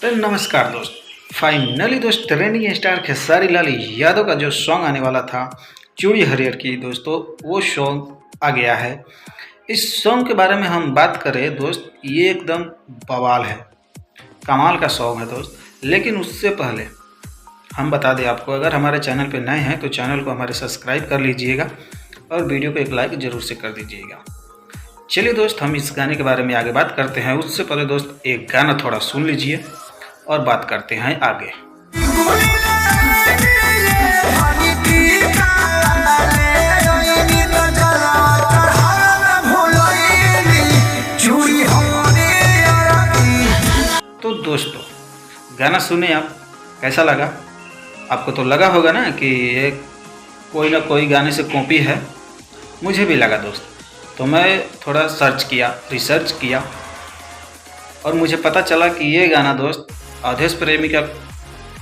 तो नमस्कार दोस्त। फाइनली दोस्त ट्रेंडिंग स्टार खेसारी लाल यादव का जो सॉन्ग आने वाला था चूड़ी हरियर की, दोस्तों वो सॉन्ग आ गया है। इस सॉन्ग के बारे में हम बात करें दोस्त, ये एकदम बवाल है, कमाल का सॉन्ग है दोस्त। लेकिन उससे पहले हम बता दें आपको, अगर हमारे चैनल पे नए हैं तो चैनल को हमारे सब्सक्राइब कर लीजिएगा और वीडियो को एक लाइक ज़रूर से कर दीजिएगा। चलिए दोस्त, हम इस गाने के बारे में आगे बात करते हैं। उससे पहले दोस्त एक गाना थोड़ा सुन लीजिए और बात करते हैं आगे। तो दोस्तों गाना सुने आप, कैसा लगा आपको? तो लगा होगा ना कि ये कोई ना कोई गाने से कॉपी है। मुझे भी लगा दोस्त, तो मैं थोड़ा रिसर्च किया और मुझे पता चला कि ये गाना दोस्त अवधेश प्रेमी का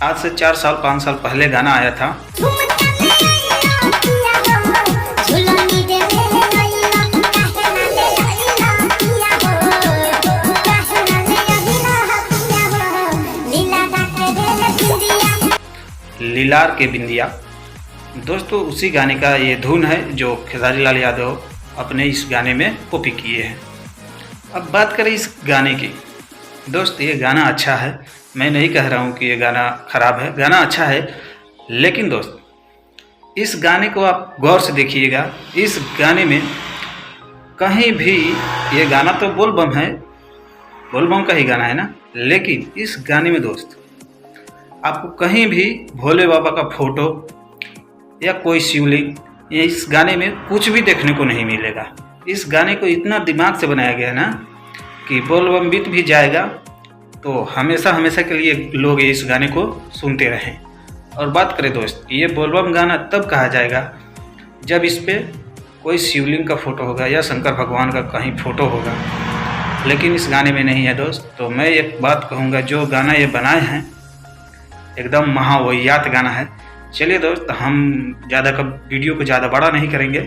आज से 4 साल 5 साल पहले गाना आया था। लीलार के बिंदिया, दोस्तों उसी गाने का ये धुन है जो खेसारी लाल यादव अपने इस गाने में कॉपी किए हैं। अब बात करें इस गाने की, दोस्त ये गाना अच्छा है, मैं नहीं कह रहा हूँ कि ये गाना ख़राब है, गाना अच्छा है। लेकिन दोस्त इस गाने को आप गौर से देखिएगा, इस गाने में कहीं भी, ये गाना तो बोलबम है, बोलबम का ही गाना है ना, लेकिन इस गाने में दोस्त आपको कहीं भी भोले बाबा का फोटो या कोई शिवलिंग, ये इस गाने में कुछ भी देखने को नहीं मिलेगा। इस गाने को इतना दिमाग से बनाया गया है ना कि बोलबम बीत भी जाएगा तो हमेशा हमेशा के लिए लोग इस गाने को सुनते रहें। और बात करें दोस्त, ये बोलबम गाना तब कहा जाएगा जब इस पे कोई शिवलिंग का फ़ोटो होगा या शंकर भगवान का कहीं फ़ोटो होगा, लेकिन इस गाने में नहीं है दोस्त। तो मैं एक बात कहूँगा, जो गाना ये बनाए हैं एकदम महावाहियात गाना है। चलिए दोस्त, हम वीडियो को ज़्यादा बड़ा नहीं करेंगे।